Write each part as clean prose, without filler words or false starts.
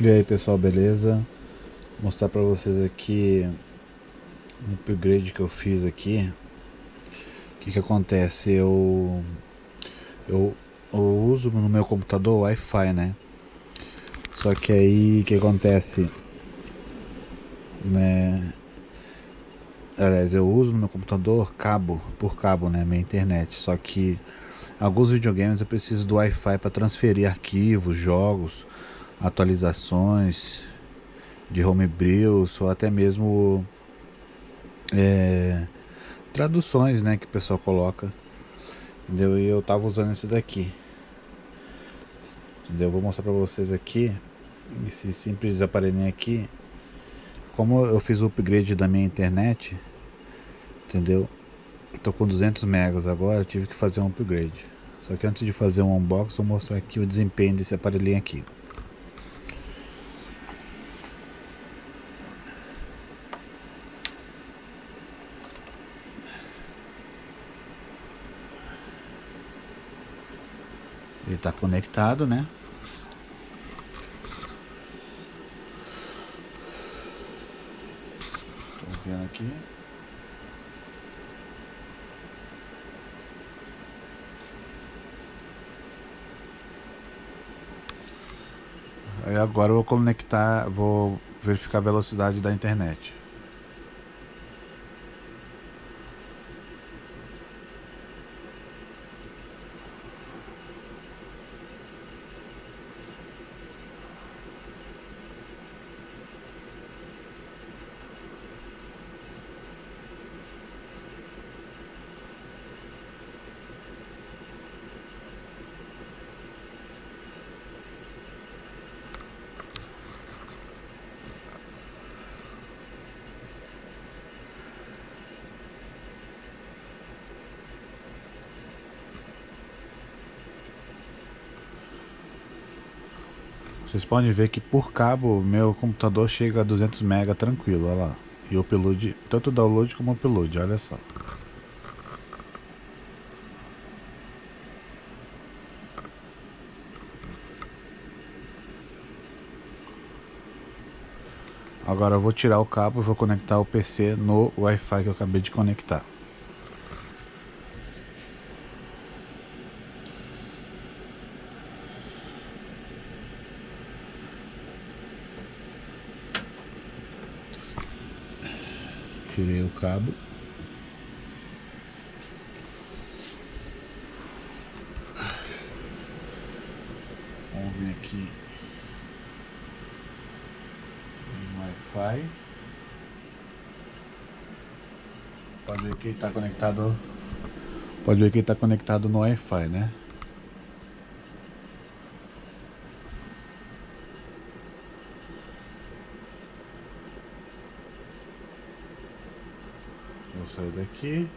E aí pessoal, beleza? Vou mostrar pra vocês aqui um upgrade que eu fiz aqui. O que acontece? Eu, eu uso no meu computador Wi-Fi, né? Só que aí o que acontece, né? Aliás, eu uso no meu computador por cabo, né? Minha internet. Só que alguns videogames eu preciso do Wi-Fi para transferir arquivos, jogos, atualizações de homebrews ou até mesmo traduções, né, que o pessoal coloca, entendeu? E eu tava usando esse daqui, entendeu? Eu vou mostrar pra vocês aqui, esse simples aparelhinho aqui, como eu fiz o upgrade da minha internet, entendeu? Tô com 200 megas agora, eu tive que fazer um upgrade. Só que antes de fazer um unboxing, vou mostrar aqui o desempenho desse aparelhinho aqui. Ele tá conectado, né? Tô vendo aqui. Aí agora eu vou conectar, vou verificar a velocidade da internet. Vocês podem ver que por cabo meu computador chega a 200 MB tranquilo, olha lá. E o upload, tanto o download como o upload, olha só. Agora eu vou tirar o cabo e vou conectar o PC no Wi-Fi que eu acabei de conectar. Tirei o cabo. Vamos ver aqui no Wi-Fi. Pode ver que ele está conectado. Pode ver que ele está conectado no Wi-Fi, né? Vou sair daqui.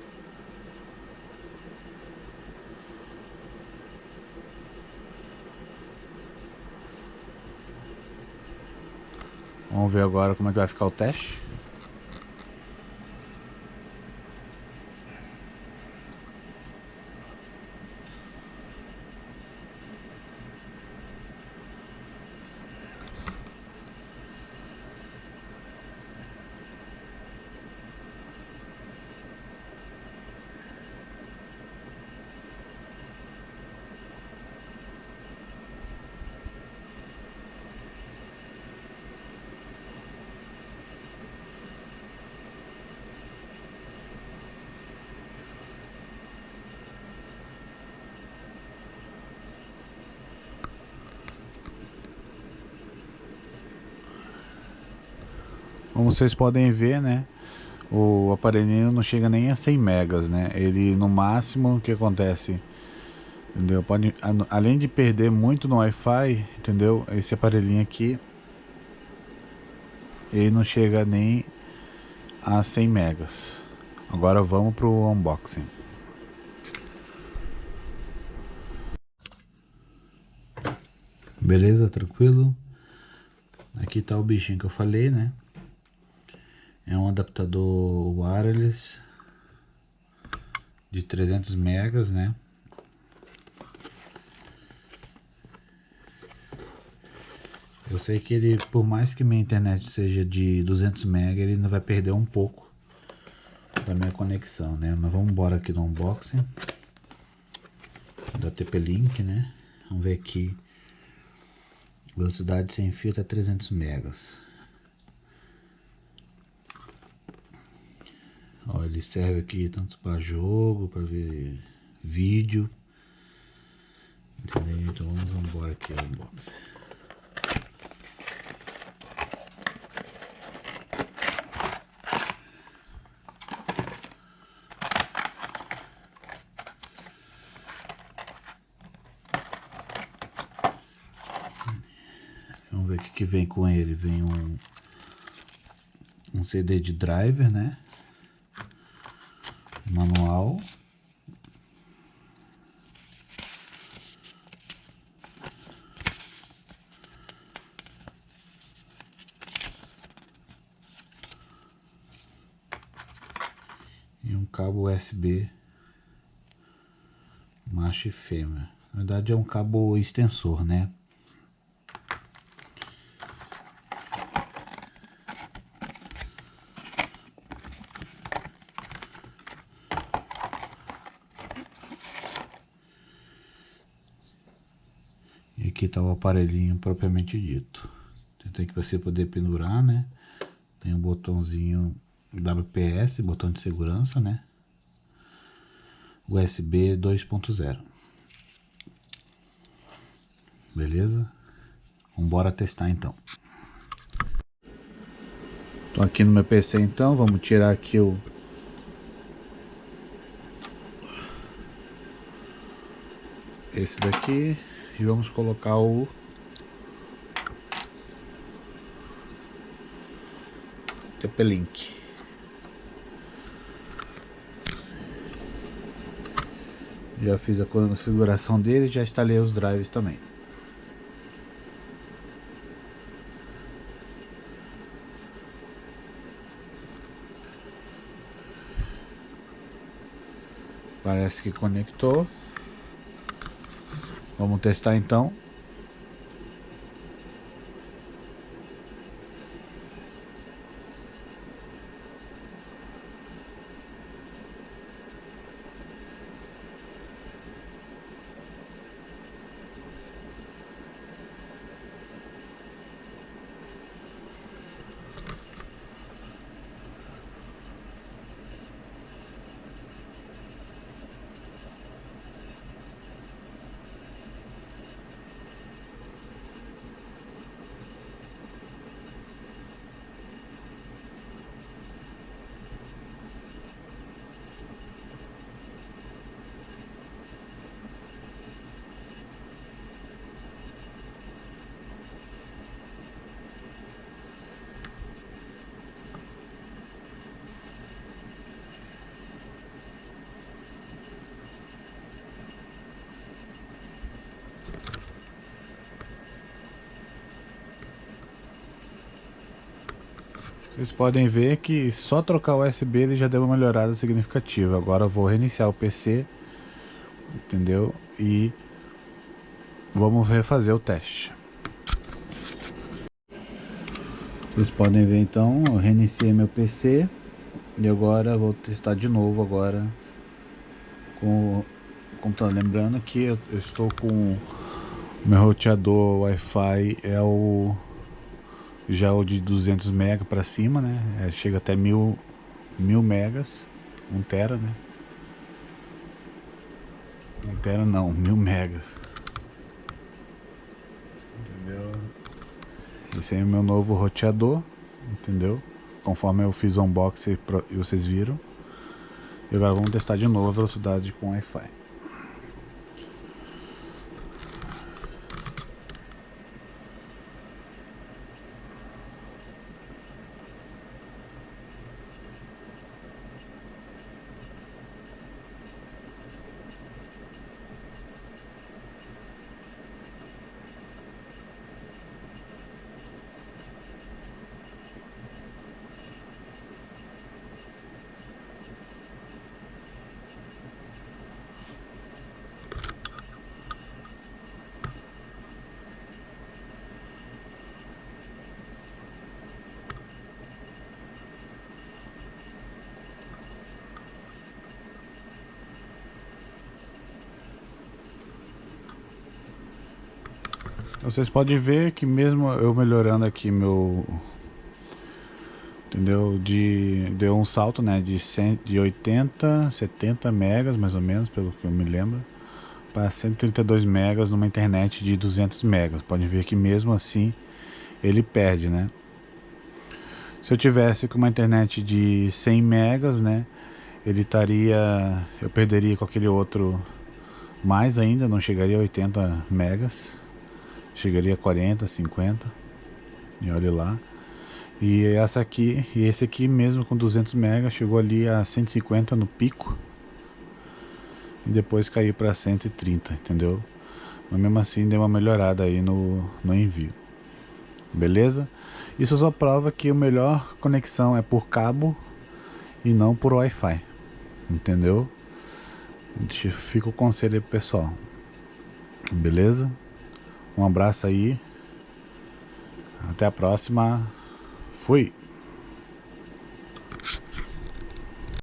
Vamos ver agora como é que vai ficar o teste. Como vocês podem ver, né? O aparelhinho não chega nem a 100 megas, né? Ele no máximo, o que acontece? Entendeu? Pode, além de perder muito no Wi-Fi, entendeu? Esse aparelhinho aqui, ele não chega nem a 100 megas. Agora vamos pro unboxing. Beleza, tranquilo? Aqui tá o bichinho que eu falei, né? É um adaptador wireless de 300 megas, né? Eu sei que ele, por mais que minha internet seja de 200 MB, ele ainda vai perder um pouco da minha conexão, né? Mas vamos embora aqui no unboxing da TP-Link, né? Vamos ver aqui. Velocidade sem fio até 300 megas. Ó, ele serve aqui tanto para jogo, para ver vídeo. Entendeu? Então vamos embora aqui ao unboxing. Vamos ver o que vem com ele. Vem um CD de driver, né? Manual. E um cabo USB macho e fêmea. Na verdade é um cabo extensor, né? E aqui tá o aparelhinho propriamente dito. Tem que você poder pendurar, né? Tem um botãozinho WPS, botão de segurança, né? USB 2.0. Beleza? Vamos testar então. Tô aqui no meu PC então, vamos tirar aqui esse daqui e vamos colocar o TP-Link. Já fiz a configuração dele e já instalei os drives também. Parece que conectou. Vamos testar então. Vocês podem ver que só trocar o USB ele já deu uma melhorada significativa. Agora eu vou reiniciar o PC, entendeu? E vamos refazer o teste. Vocês podem ver então, eu reiniciei meu PC e agora vou testar de novo agora com o computador. Lembrando que eu estou com o meu roteador Wi-Fi já o de 200 MB para cima, né? Chega até 1000 megas, 1 tera, né? 1 tera não, 1000 megas. Entendeu? Esse é o meu novo roteador, entendeu? Conforme eu fiz o unboxing e vocês viram. E agora vamos testar de novo a velocidade com Wi-Fi. Vocês podem ver que mesmo eu melhorando aqui meu, entendeu, deu um salto, né, de 80, 70 megas mais ou menos, pelo que eu me lembro, para 132 megas numa internet de 200 megas. Podem ver que mesmo assim ele perde, né? Se eu tivesse com uma internet de 100 megas, né, eu perderia com aquele outro mais ainda, não chegaria a 80 megas, chegaria a 40, 50, e olha lá. E esse aqui mesmo com 200 megas chegou ali a 150 no pico e depois caiu para 130, entendeu? Mas mesmo assim deu uma melhorada aí no envio. Beleza? Isso só prova que a melhor conexão é por cabo e não por Wi-Fi. Entendeu? Fica o conselho aí pro pessoal. Beleza? Um abraço aí. Até a próxima. Fui!